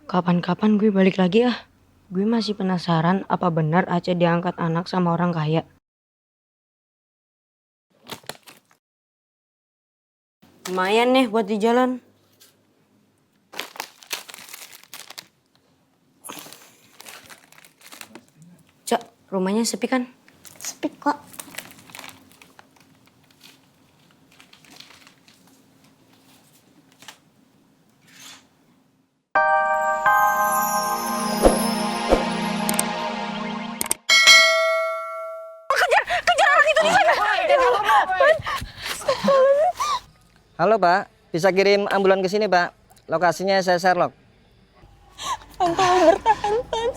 Kapan-kapan gue balik lagi ah. Gue masih penasaran apa benar Aceh diangkat anak sama orang kaya. Lumayan nih buat di jalan. Cak, rumahnya sepi kan? Sepi kok. Halo Pak, bisa kirim ambulan ke sini Pak. Lokasinya saya Sherlock. Bertahan, Pan.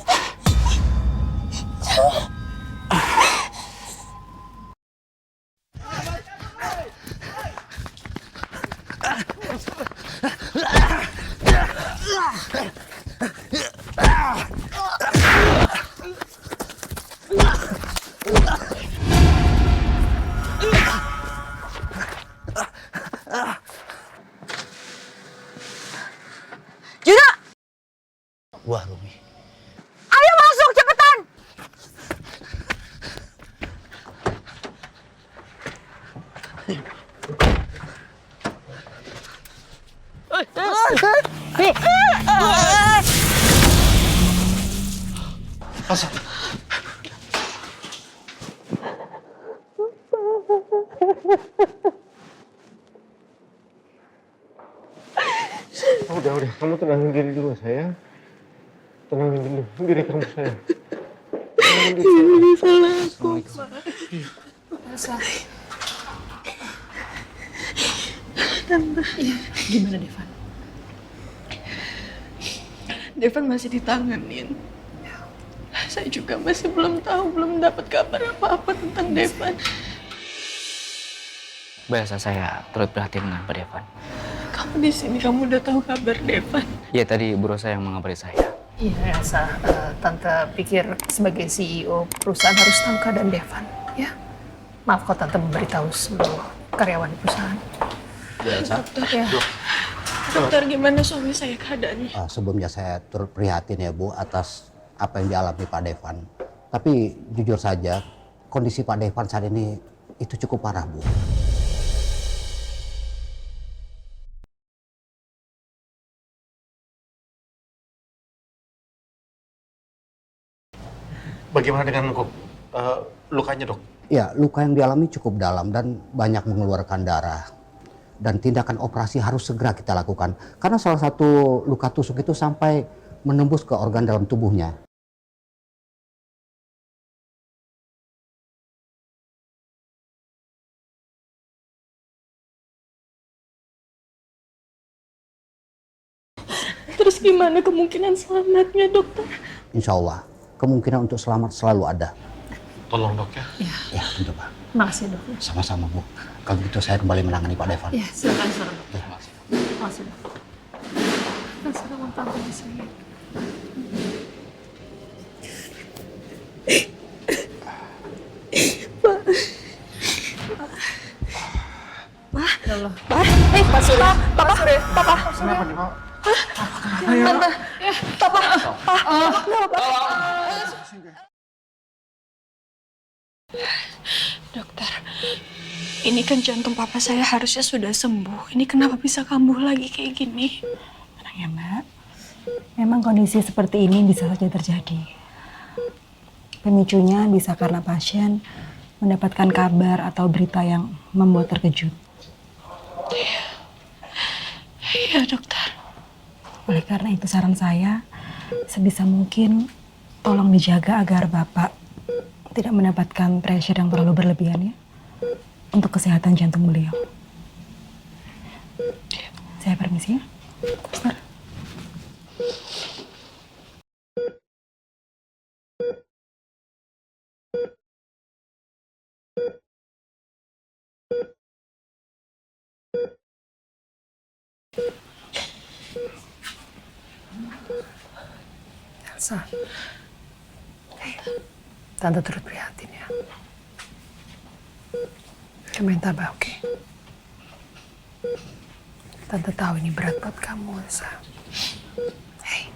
Juno! Wah, Rumi. Ayo masuk cepetan! Udah, kamu tenangin diri dulu sayang. Tenangin dulu diri kamu sayang. Ini salah aku, Elsa. Tante. Ya, gimana Devan? Devan masih ditanganin. Saya juga masih belum tahu, belum dapat kabar apa-apa tentang Devan. Biasa saya turut prihatin dengan Pak Devan. Kamu di sini, kamu udah tahu kabar Devan. Ya tadi Bu Rosa yang mengabari saya. Iya Elsa, Tante pikir sebagai CEO perusahaan harus tahu keadaan Devan, ya. Maaf kalau Tante memberitahu seluruh karyawan perusahaan. Dokter, Ya. dokter gimana suami saya keadaannya? Sebelumnya saya turut prihatin ya Bu atas apa yang dialami Pak Devan. Tapi jujur saja kondisi Pak Devan saat ini itu cukup parah Bu. Bagaimana dengan lukanya, Dok? Ya, luka yang dialami cukup dalam dan banyak mengeluarkan darah. Dan tindakan operasi harus segera kita lakukan. Karena salah satu luka tusuk itu sampai menembus ke organ dalam tubuhnya. Terus gimana kemungkinan selamatnya, dokter? Insya Allah, kemungkinan untuk selamat selalu ada. Tolong, Dok ya. Ya, tentu Pak. Makasih dok. Sama-sama Bu. Kalau gitu saya kembali menangani Pak Devan. Ya, silakan dok. Makasih dok. Dan sekarang Tante di sini. Ya Allah. Pak Surya. Papa. Kenapa nih, Pak? Tante. Papa. Dokter, ini kan jantung papa saya harusnya sudah sembuh. Ini kenapa bisa kambuh lagi kayak gini? Tenang ya Mbak, memang kondisi seperti ini bisa saja terjadi. Pemicunya bisa karena pasien mendapatkan kabar atau berita yang membuat terkejut. Iya dokter. Oleh karena itu saran saya, sebisa mungkin tolong dijaga agar Bapak tidak mendapatkan pressure yang terlalu berlebihan ya, untuk kesehatan jantung beliau. Saya permisi ya, Suster. Elsa. Tante turut prihatin ya. Kamu yang tabah, oke? Tante tahu ini berat buat kamu, Elsa. Hei,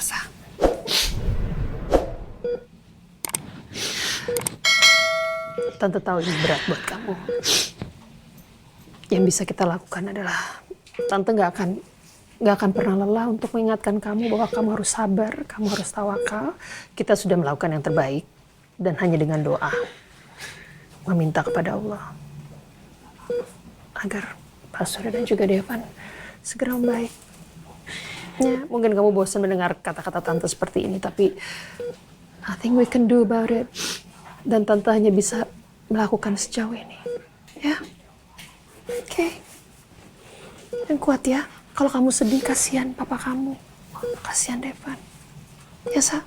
Elsa. Tante tahu ini berat buat kamu. Yang bisa kita lakukan adalah Tante nggak akan pernah lelah untuk mengingatkan kamu bahwa kamu harus sabar, kamu harus tawakal. Kita sudah melakukan yang terbaik dan hanya dengan doa meminta kepada Allah agar Pak Surya dan juga Devan segera membaik. Ya, mungkin kamu bosan mendengar kata-kata Tante seperti ini, tapi nothing we can do about it. Dan Tante hanya bisa melakukan sejauh ini. Ya, oke. Dan kuat ya. Kalau kamu sedih, kasihan papa kamu. Kasihan Devan. Ya, Sa?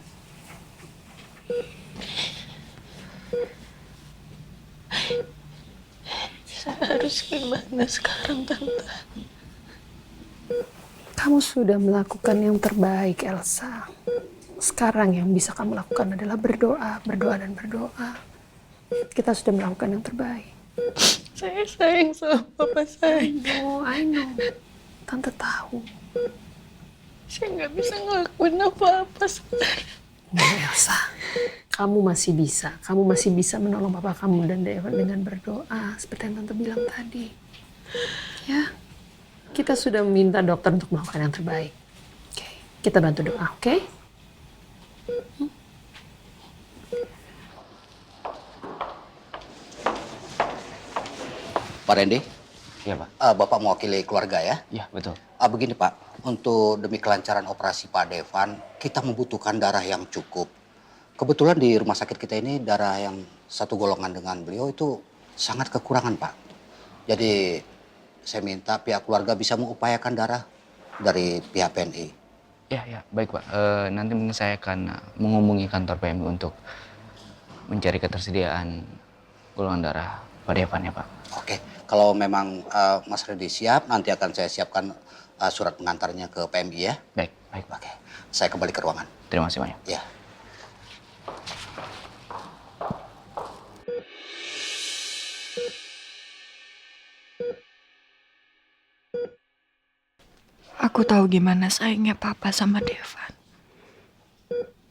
Saya harus gimana sekarang, Tante? Kamu sudah melakukan yang terbaik, Elsa. Sekarang yang bisa kamu lakukan adalah berdoa, berdoa dan berdoa. Kita sudah melakukan yang terbaik. Saya sayang sama papa saya. I know. Tante tahu. Saya nggak bisa ngelakuin apa-apa sekarang. Elsa, kamu masih bisa. Kamu masih bisa menolong papa kamu dan Devan dengan berdoa. Seperti yang Tante bilang tadi. Ya, kita sudah meminta dokter untuk melakukan yang terbaik. Oke, kita bantu doa, oke? Pak Randy, Iya Pak. Bapak mewakili keluarga ya? Iya betul. Begini Pak, untuk demi kelancaran operasi Pak Devan, kita membutuhkan darah yang cukup. Kebetulan di rumah sakit kita ini darah yang satu golongan dengan beliau itu sangat kekurangan Pak. Jadi saya minta pihak keluarga bisa mengupayakan darah dari pihak PNI. Ya baik Pak. Nanti mungkin saya akan menghubungi kantor PMI untuk mencari ketersediaan golongan darah Pak Devan ya Pak. Oke, kalau memang Mas Randy siap, nanti akan saya siapkan surat pengantarnya ke PMI ya. Baik Pak. Oke, saya kembali ke ruangan. Terima kasih banyak. Ya. Aku tahu gimana sayangnya papa sama Devan.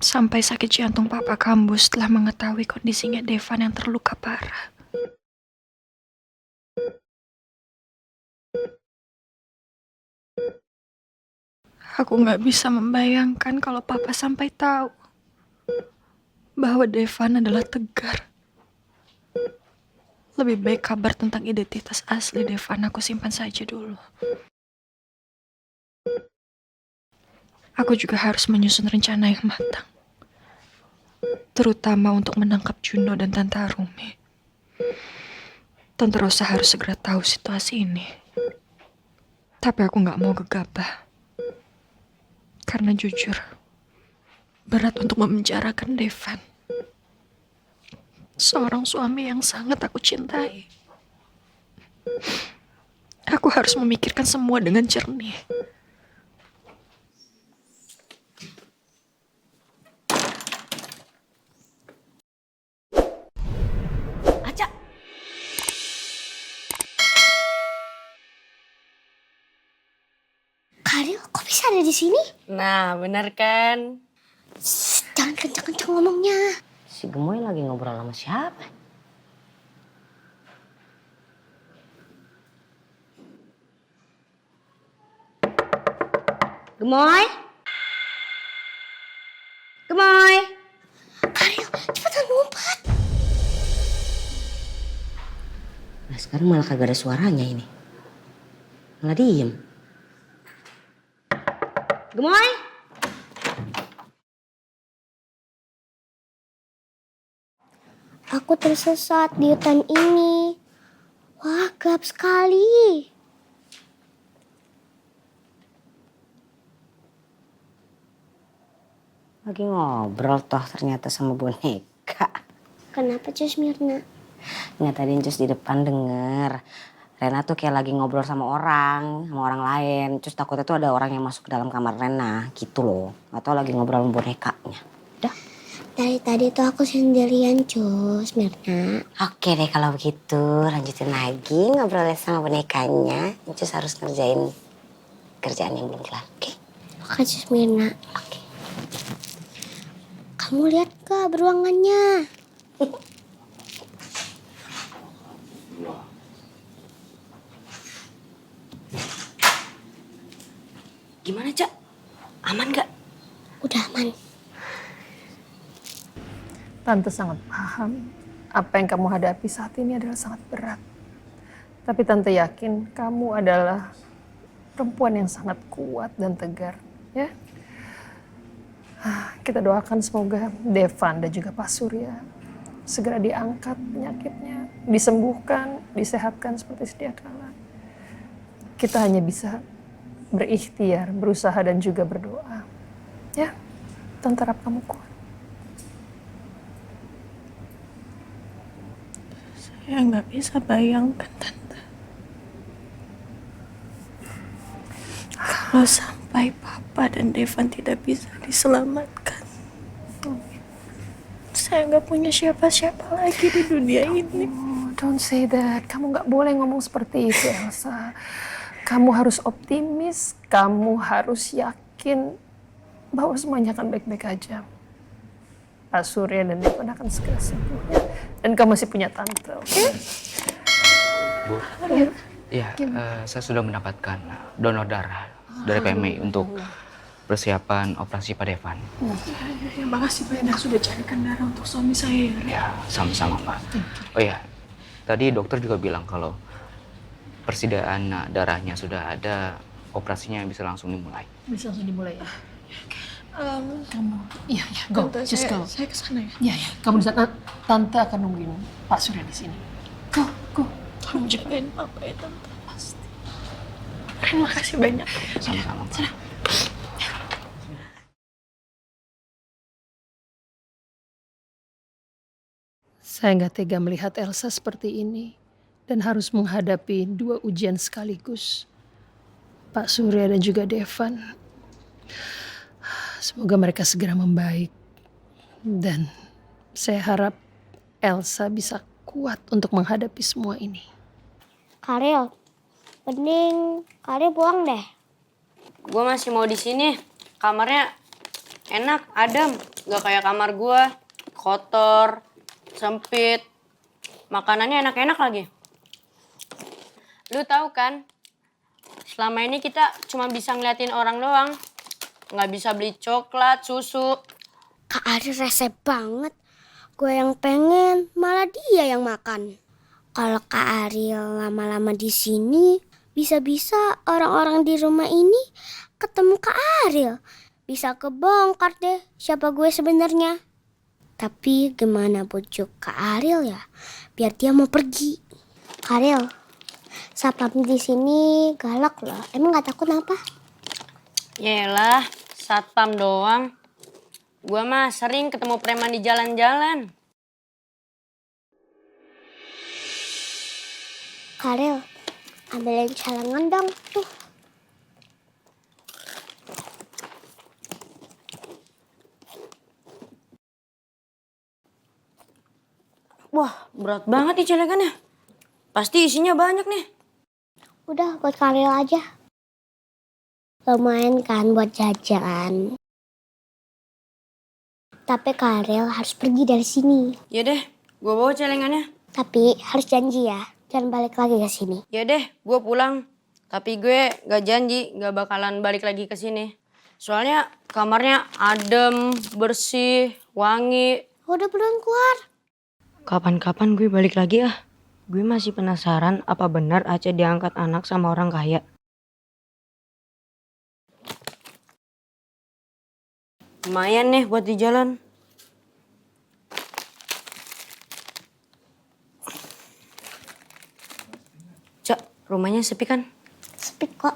Sampai sakit jantung papa kambuh setelah mengetahui kondisinya Devan yang terluka parah. Aku nggak bisa membayangkan kalau papa sampai tahu bahwa Devan adalah Tegar. Lebih baik kabar tentang identitas asli Devan aku simpan saja dulu. Aku juga harus menyusun rencana yang matang. Terutama untuk menangkap Juno dan Tante Arumi. Tante Rosa harus segera tahu situasi ini. Tapi aku nggak mau gegabah. Karena jujur, berat untuk memenjarakan Devan. Seorang suami yang sangat aku cintai. Aku harus memikirkan semua dengan jernih. Aca. Karil, kok bisa ada di sini? Nah, bener kan? Jangan kenceng-kenceng ngomongnya. Si Gemoy lagi ngobrol sama siapa? Gemoy? Gemoy? Karil, cepetan lompat. Nah sekarang malah kagak ada suaranya ini. Malah diem. Gemoy? Aku tersesat di hutan ini. Wah, gelap sekali. Lagi ngobrol toh ternyata sama boneka. Kenapa, Cus Mirna? Nggak, tadi Cus di depan denger. Rena tuh kayak lagi ngobrol sama orang lain. Cus takutnya tuh ada orang yang masuk ke dalam kamar Rena gitu loh. Atau lagi ngobrol sama bonekanya. Udah. Dari tadi tuh aku sendirian, Cus Mirna. Oke deh kalau begitu lanjutin lagi ngobrolnya sama bonekanya. Cus harus ngerjain kerjaan yang belum kelar, oke? Oke, Cus Mirna. Oke. Kamu lihat gak beruangannya? Gimana, Cak? Aman gak? Udah aman. Tante sangat paham apa yang kamu hadapi saat ini adalah sangat berat. Tapi Tante yakin kamu adalah perempuan yang sangat kuat dan tegar. Ya, kita doakan semoga Devan dan juga Pak Surya segera diangkat penyakitnya, disembuhkan, disehatkan seperti sedia kala. Kita hanya bisa berikhtiar, berusaha dan juga berdoa. Ya, Tante harap kamu kuat. Saya nggak bisa bayangkan, Tante. Kalau sampai Papa dan Devan tidak bisa diselamatkan. Saya nggak punya siapa-siapa lagi di dunia ini. Oh, don't say that. Kamu nggak boleh ngomong seperti itu, Elsa. Kamu harus optimis, kamu harus yakin bahwa semuanya akan baik-baik aja. Pak Surya dan Devan akan segera sembuh. Ya? Dan kamu masih punya tante, oke? Bu, ya, saya sudah mendapatkan donor darah dari PMI untuk persiapan operasi Pak Devan. Ya, makasih banyak sudah carikan darah untuk suami saya. Ya, sama-sama, Pak. Oh ya, tadi dokter juga bilang kalau persediaan darahnya sudah ada, operasinya bisa langsung dimulai. Bisa langsung dimulai ya. Kamu, Iya, go, Tante, just go. saya kesana ya. Iya, ya. Kamu di sana, tante akan nungguin Pak Surya di sini. Go, go. Kamu jagain Papa ya, Tante. Pasti. Terima kasih banyak. Sama-sama, Pak. Saya nggak tega melihat Elsa seperti ini dan harus menghadapi 2 ujian sekaligus. Pak Surya dan juga Devan. Semoga mereka segera membaik. Dan saya harap Elsa bisa kuat untuk menghadapi semua ini. Karel, mending Karel pulang deh. Gue masih mau di sini. Kamarnya enak, adem. Gak kayak kamar gue. Kotor, sempit. Makanannya enak-enak lagi. Lu tahu kan, selama ini kita cuma bisa ngeliatin orang doang. Nggak bisa beli coklat, susu. Kak Ariel rese banget. Gue yang pengen, malah dia yang makan. Kalau Kak Ariel lama-lama di sini, bisa-bisa orang-orang di rumah ini ketemu Kak Ariel. Bisa kebongkar deh siapa gue sebenarnya. Tapi gimana bujuk Kak Ariel ya, biar dia mau pergi. Kak Ariel, satpam di sini galak loh. Emang nggak takut apa? Yaelah, satpam doang. Gua mah sering ketemu preman di jalan-jalan. Karel, ambilin celengan dong, tuh. Wah, berat banget nih celengannya. Pasti isinya banyak nih. Udah buat Karel aja. Lumayan kan buat jajan. Tapi Karel harus pergi dari sini. Ya deh, gua bawa celengannya. Tapi harus janji ya, jangan balik lagi ke sini. Ya deh, gua pulang. Tapi gue gak janji gak bakalan balik lagi ke sini. Soalnya kamarnya adem, bersih, wangi. Udah buruan keluar. Kapan-kapan gue balik lagi ah. Gue masih penasaran apa benar Aceh diangkat anak sama orang kaya. Lumayan nih buat di jalan. Cak, rumahnya sepi kan? Sepi kok.